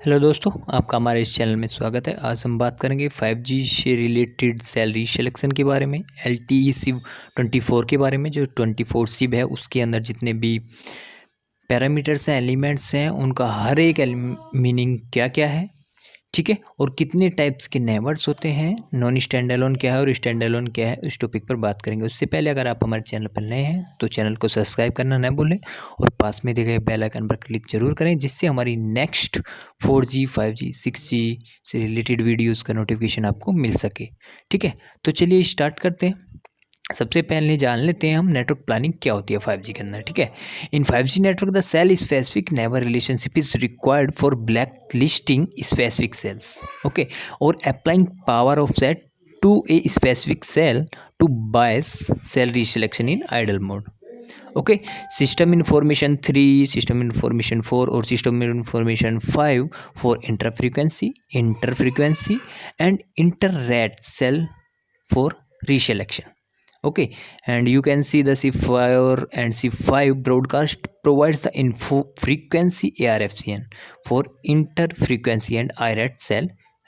Hello दोस्तों, आपका हमारे इस चैनल में स्वागत है। आज हम बात करेंगे 5G से रिलेटेड सैलरी सिलेक्शन के बारे में, LTE सिम 24 के बारे में। जो 24 सिम है उसके अंदर जितने भी पैरामीटर्स हैं, एलिमेंट्स हैं, उनका हर एक मीनिंग क्या क्या है, ठीक है, और कितने टाइप्स के नेबर्स होते हैं, नॉन स्टैंड अलोन क्या है और स्टैंड अलोन क्या है, उस टॉपिक पर बात करेंगे। उससे पहले अगर आप हमारे चैनल पर नए हैं तो चैनल को सब्सक्राइब करना न भूलें और पास में दिए गए बेल आइकन पर क्लिक जरूर करें, जिससे हमारी नेक्स्ट 4G 5G 6G से रिलेटेड वीडियोज़ का नोटिफिकेशन आपको मिल सके। ठीक है, तो चलिए स्टार्ट करते हैं। सबसे पहले जान लेते हैं हम नेटवर्क प्लानिंग क्या होती है 5G के अंदर। ठीक है, in 5G network the cell specific neighbour relationship is required for blacklisting specific cells, okay, और applying power offset to a specific cell to bias cell reselection in idle mode. Okay, system information 3, system information 4 और system information 5 for interfrequency and interRAT cell for reselection. Okay, and you can see the C4 and C5 broadcast provides the info frequency ARFCN for interfrequency and IRAT cell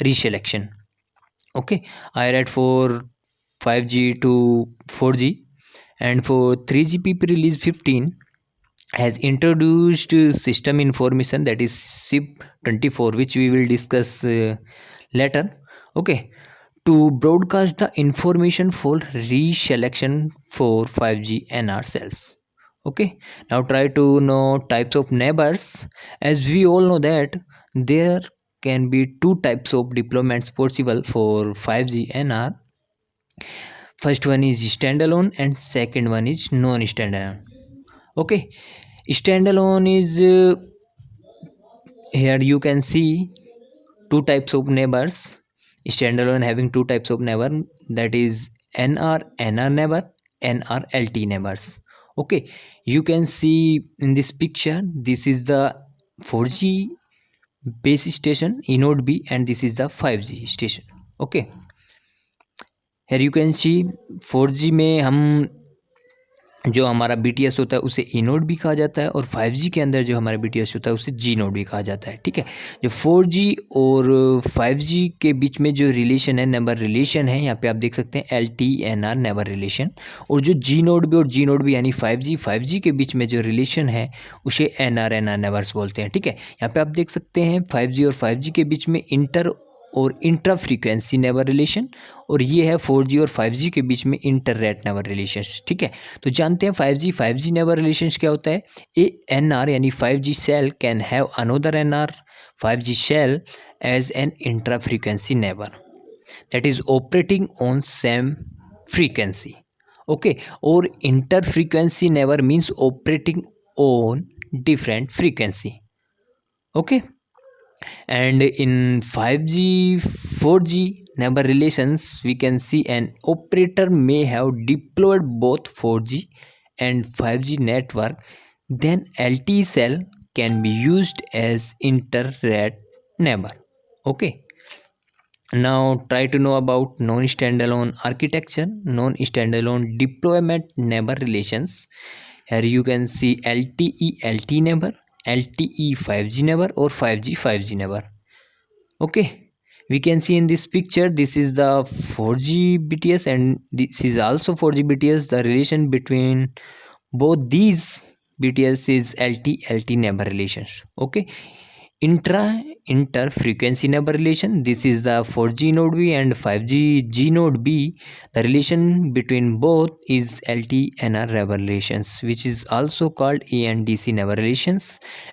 reselection. Okay, IRAT for 5G to 4G and for 3GPP release 15 has introduced system information, that is SIP 24, which we will discuss later. Okay, to broadcast the information for reselection for 5G NR cells. Okay, now try to know types of neighbors. As we all know that there can be two types of deployments possible for 5G NR. First one is standalone and second one is non-standalone. Okay, standalone is here you can see two types of neighbors. Standalone having two types of neighbor, that is NR neighbor, NR LT neighbors. Okay, you can see in this picture, this is the 4G base station E node B and this is the 5G station. Okay, here you can see 4G में हम जो हमारा BTS होता है उसे E node भी कहा जाता है और 5G के अंदर जो हमारा BTS होता है उसे G नोड भी कहा जाता है। ठीक है, जो 4G और 5G के बीच में जो रिलेशन है, नंबर रिलेशन है, यहाँ पे आप देख सकते हैं LTNR नंबर रिलेशन, और जो G नोड भी और G नोड भी यानी 5G के बीच में जो रिलेशन है उसे NR नंबर्स बोलते हैं। ठीक है, यहाँ पे आप देख सकते हैं 5G और 5G के बीच में इंटर और इंट्रा फ्रीक्वेंसी नेबर रिलेशन, और ये है 4G और 5G के बीच में इंटर रेट नेबर रिलेशन। ठीक है, तो जानते हैं 5G नेबर रिलेशन क्या होता है। ए NR यानी 5G cell can have another NR 5G cell as an intra frequency neighbour that is operating on same frequency. Okay, और inter frequency neighbour means operating on different frequency. Okay, and in 5G 4G neighbor relations we can see an operator may have deployed both 4G and 5G network, then LTE cell can be used as inter-rat neighbor. Okay, now try to know about non-standalone architecture, non-standalone deployment neighbor relations. Here you can see LTE LT neighbor, LTE 5G neighbor or 5G 5G neighbor. Okay, we can see in this picture this is the 4G BTS and this is also 4G BTS. The relation between both these BTS is LT neighbor relations. Okay, inter frequency neighbor relation, this is the 4G node B and 5G G node B. The relation between both is LT-NR neighbor relations, which is also called A and DC neighbor relations,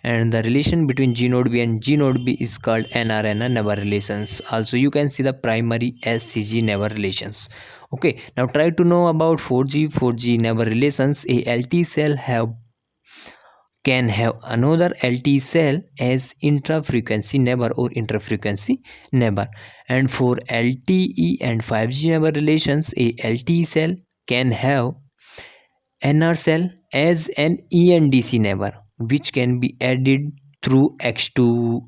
and the relation between G node B and G node B is called NR-NR neighbor relations. Also you can see the primary SCG neighbor relations. Okay, now try to know about 4G neighbor relations. A LT cell can have another LTE cell as intra-frequency neighbor or interfrequency neighbor, and for LTE and 5G neighbor relations, a LTE cell can have NR cell as an ENDC neighbor, which can be added through X2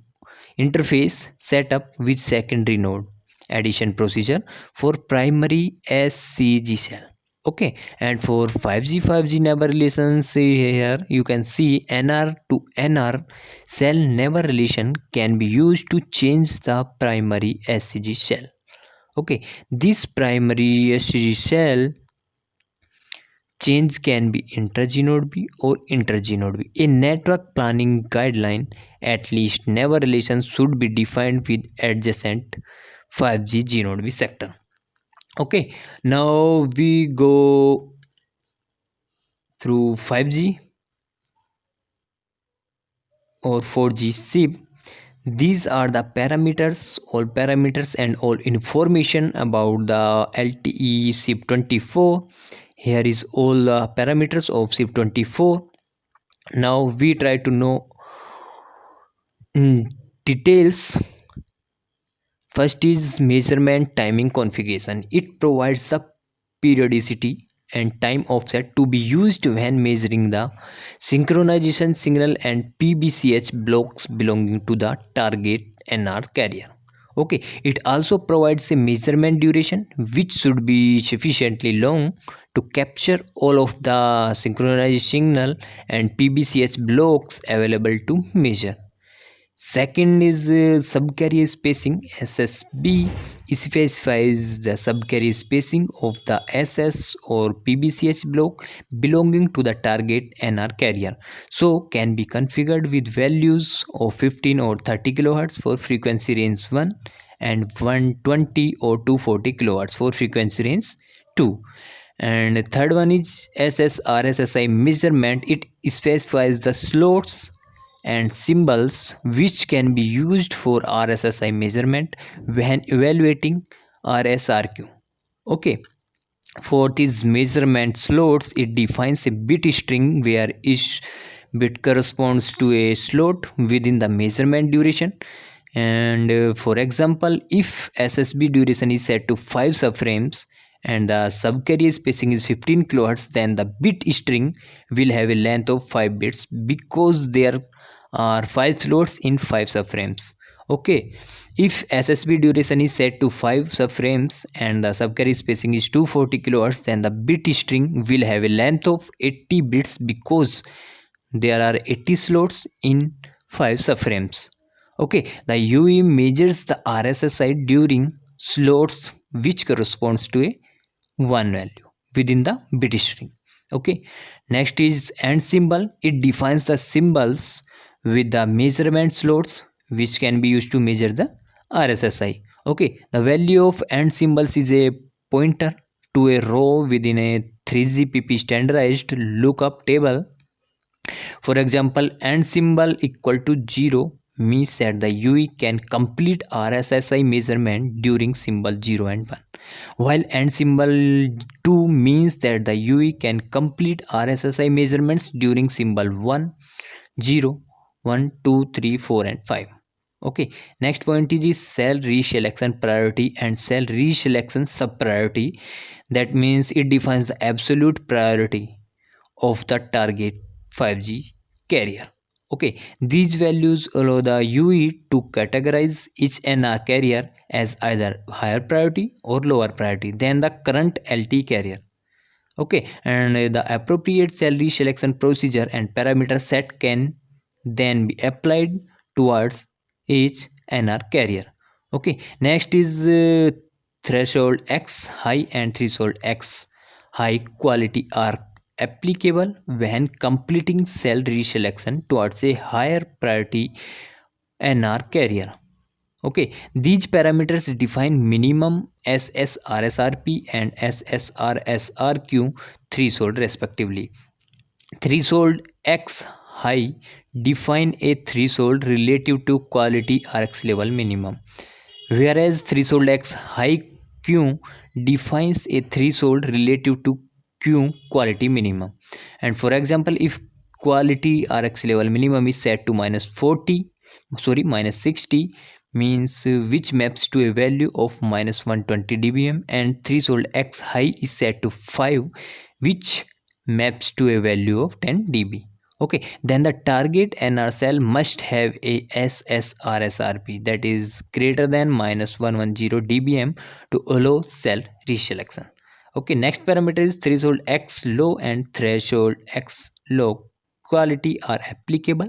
interface setup with secondary node addition procedure for primary SCG cell. Okay, and for 5G neighbor relations, here you can see NR to NR cell neighbor relation can be used to change the primary SCG cell. Okay, this primary SCG cell change can be intra-G-node B or inter-G-node B. A network planning guideline, at least neighbor relations should be defined with adjacent 5G G-node B sector. Okay, now we go through 5G or 4G SIP. These are the parameters, all parameters and all information about the LTE SIP24. Here is all the parameters of SIP24. Now we try to know details. First is measurement timing configuration. It provides the periodicity and time offset to be used when measuring the synchronization signal and PBCH blocks belonging to the target NR carrier. Okay, it also provides a measurement duration which should be sufficiently long to capture all of the synchronized signal and PBCH blocks available to measure. Second is subcarrier spacing. SSB specifies the subcarrier spacing of the SS or PBCH block belonging to the target NR carrier. So can be configured with values of 15 or 30 kHz for frequency range 1 and 120 or 240 kHz for frequency range 2. And third one is SSRSSI measurement. It specifies the slots and symbols which can be used for RSSI measurement when evaluating RSRQ. Okay, for these measurement slots, it defines a bit string where each bit corresponds to a slot within the measurement duration. And for example, if SSB duration is set to 5 subframes and the subcarrier spacing is 15 kHz, then the bit string will have a length of 5 bits because there are 5 slots in 5 subframes. Okay, if SSB duration is set to 5 subframes and the subcarrier spacing is 240 kHz, then the bit string will have a length of 80 bits because there are 80 slots in 5 subframes. Okay, the UE measures the RSSI during slots which corresponds to a 1 value within the bit string. Okay, next is AND symbol. It defines the symbols with the measurement slots which can be used to measure the RSSI. Okay, the value of AND symbols is a pointer to a row within a 3GPP standardized lookup table. For example, AND symbol equal to 0 means that the UE can complete RSSI measurement during symbol 0 and 1, while AND symbol 2 means that the UE can complete RSSI measurements during symbol 1, 0, 1, 2, 3, 4 and 5. Okay, next point is cell reselection priority and cell reselection sub priority. That means it defines the absolute priority of the target 5G carrier. Okay, these values allow the UE to categorize each NR carrier as either higher priority or lower priority than the current LT carrier. Okay, and the appropriate cell reselection procedure and parameter set can then be applied towards each NR carrier. Okay, next is threshold X high and threshold X high quality are applicable when completing cell reselection towards a higher priority NR carrier. Okay, these parameters define minimum SSRSRP and SSRSRQ threshold respectively. Threshold X high define a threshold relative to quality RX level minimum, whereas threshold X high Q defines a threshold relative to Q quality minimum. And for example, if quality RX level minimum is set to minus 60 means which maps to a value of minus 120 dBm, and threshold X high is set to 5 which maps to a value of 10 dB. Okay, then the target NR cell must have a SSRSRP that is greater than minus 110 dBm to allow cell reselection. Okay, next parameter is threshold X low and threshold X low quality are applicable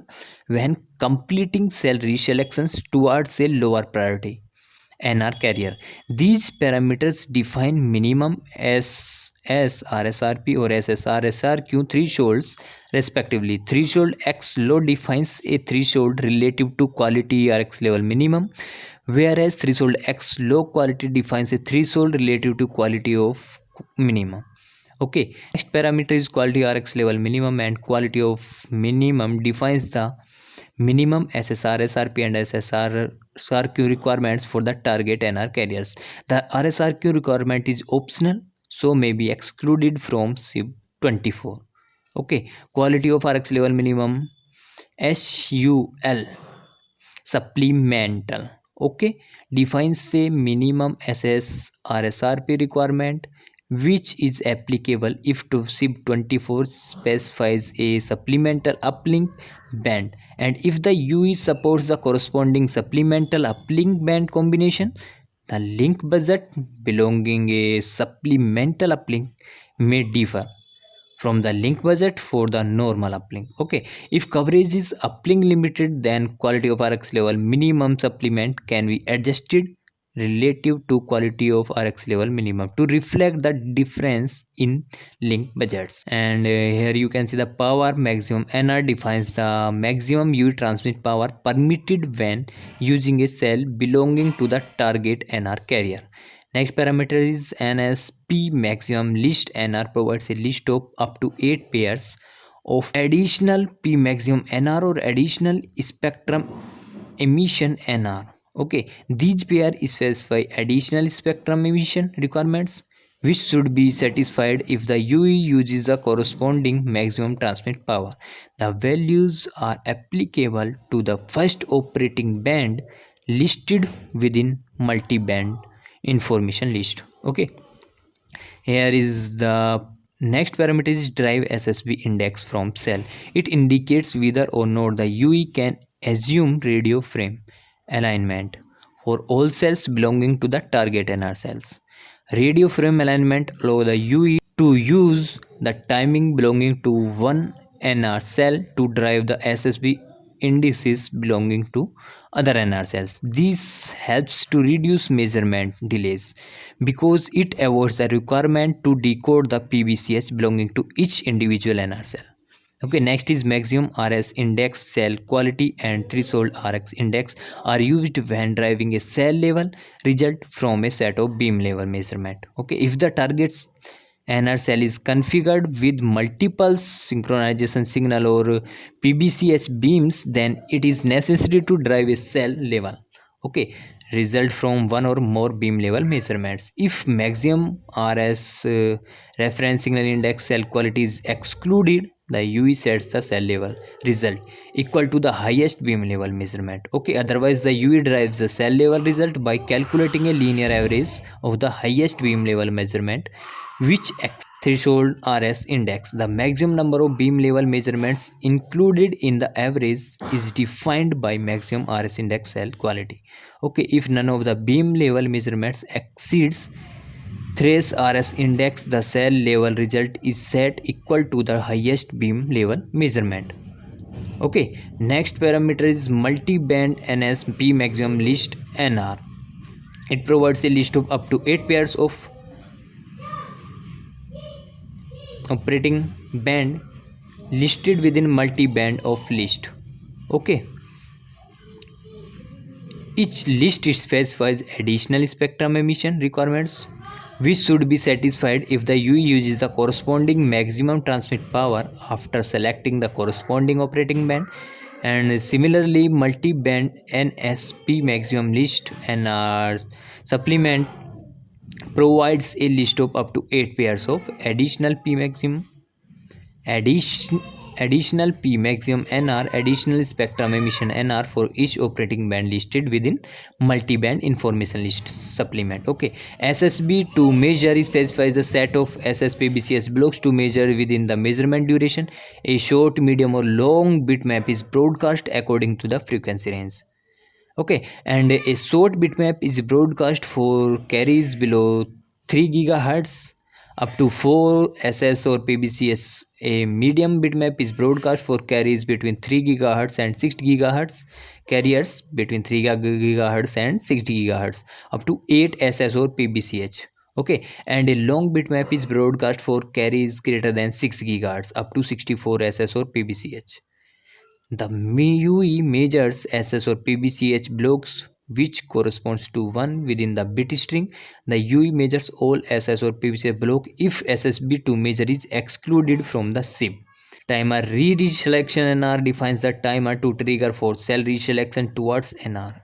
when completing cell reselections towards a lower priority NR carrier. These parameters define minimum SRSRP or SSRSRQ thresholds respectively. Threshold X low defines a threshold relative to quality Rx level minimum, whereas threshold X low quality defines a threshold relative to quality of minimum. Okay, next parameter is quality Rx level minimum, and quality of minimum defines the minimum SSR, SRP and SSRQ requirements for the target NR carriers. The RSRQ requirement is optional, so may be excluded from SIB 24. Okay, quality of Rx level minimum SUL supplemental, okay, defines a minimum SSRSRP requirement which is applicable if to SIB 24 specifies a supplemental uplink band, and if the UE supports the corresponding supplemental uplink band combination, the link budget belonging a supplemental uplink may differ from the link budget for the normal uplink. Okay, if coverage is uplink limited, then quality of Rx level minimum supplement can be adjusted relative to quality of Rx level minimum to reflect the difference in link budgets. And here you can see the power maximum NR defines the maximum UE transmit power permitted when using a cell belonging to the target NR carrier. Next parameter is NSP maximum list. NR provides a list of up to 8 pairs of additional P maximum NR or additional spectrum emission NR. Okay, these pair specify additional spectrum emission requirements which should be satisfied if the UE uses the corresponding maximum transmit power. The values are applicable to the first operating band listed within multi-band information list. Okay, here is the next parameter is drive SSB index from cell. It indicates whether or not the UE can assume radio frame alignment for all cells belonging to the target NR cells. Radio frame alignment allow the UE to use the timing belonging to one NR cell to drive the SSB indices belonging to other NR cells. This helps to reduce measurement delays because it avoids the requirement to decode the PBCH belonging to each individual NR cell. Okay, next is maximum RS index. Cell quality and threshold Rx index are used when driving a cell level result from a set of beam level measurement. Okay, if the target's NR cell is configured with multiple synchronization signal or PBCH beams, then it is necessary to drive a cell level. Okay, result from one or more beam level measurements. If maximum RS reference signal index cell quality is excluded, the UE sets the cell level result equal to the highest beam level measurement. Okay, otherwise the UE drives the cell level result by calculating a linear average of the highest beam level measurement which threshold RS index. The maximum number of beam level measurements included in the average is defined by maximum RS index cell quality. Okay, if none of the beam level measurements exceeds thresh RS index, the cell level result is set equal to the highest beam level measurement. Okay, next parameter is multi-band NSP maximum list NR. It provides a list of up to 8 pairs of operating band listed within multi-band of list. Okay, each list specifies additional spectrum emission requirements which should be satisfied if the UE uses the corresponding maximum transmit power after selecting the corresponding operating band. And similarly, multi-band NSP maximum list NR supplement provides a list of up to 8 pairs of additional P maximum additional P maximum NR additional spectrum emission NR for each operating band listed within multi-band information list supplement. Okay, SSB to measure specifies a set of SSPBCS blocks to measure within the measurement duration. A short, medium or long bitmap is broadcast according to the frequency range. Okay, and a short bitmap is broadcast for carries below 3 GHz. up to 4 SS or PBCS. A medium bitmap is broadcast for carriers between 3 GHz and 6 GHz, carriers between 3 GHz and 60 GHz, up to 8 SS or PBCH. Okay, and a long bitmap is broadcast for carriers greater than 6 GHz, up to 64 SS or PBCH. The MIUI measures SS or PBCH blocks which corresponds to 1 within the bit string. The UI measures all SS or PBCH block if SSB to measure is excluded from the SIB. Timer reselection NR defines the timer to trigger for cell reselection towards NR.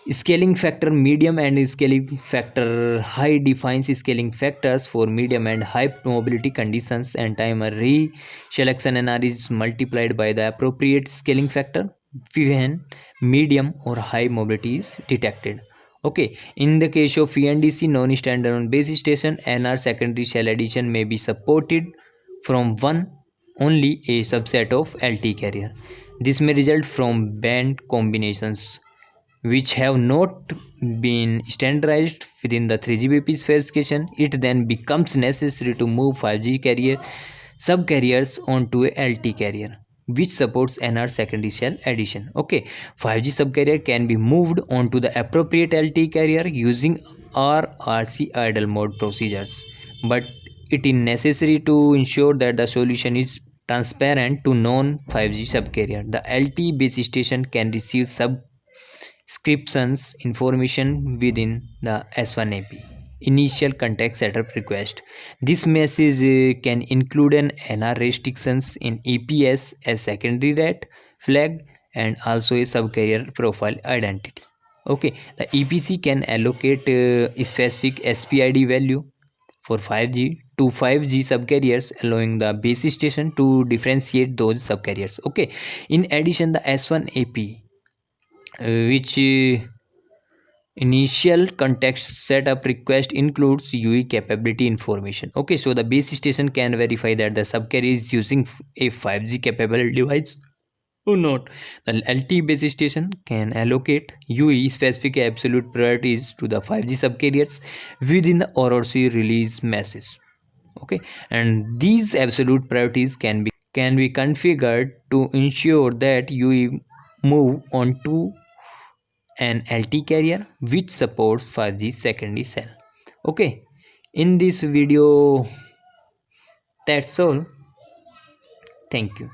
Scaling factor medium and scaling factor high defines scaling factors for medium and high mobility conditions, and timer reselection NR is multiplied by the appropriate scaling factor when medium or high mobility is detected. Okay, in the case of ENDC non-standalone base station, NR secondary cell addition may be supported from one only a subset of LT carrier. This may result from band combinations which have not been standardized within the 3GPP specification. It then becomes necessary to move 5G carrier subcarriers onto a LT carrier which supports NR secondary cell addition. Okay, 5G subcarrier can be moved onto the appropriate LT carrier using RRC idle mode procedures, but it is necessary to ensure that the solution is transparent to non-5G subcarrier. The LT base station can receive subscriptions information within the S1 AP. Initial context setup request. This message can include an NR restrictions in EPS as secondary ret flag and also a subcarrier profile identity. Okay, the EPC can allocate a specific SPID value for 5G to 5G subcarriers, allowing the base station to differentiate those subcarriers. Okay, in addition, the S1 AP, which initial context setup request includes UI capability information. Okay, so the base station can verify that the subcarrier is using a 5G capable device or not. The LT base station can allocate UE specific absolute priorities to the 5G subcarriers within the ROC release message. Okay, and these absolute priorities can be configured to ensure that UE move on to an LT carrier which supports 5G secondary cell. Okay, in this video that's all. Thank you.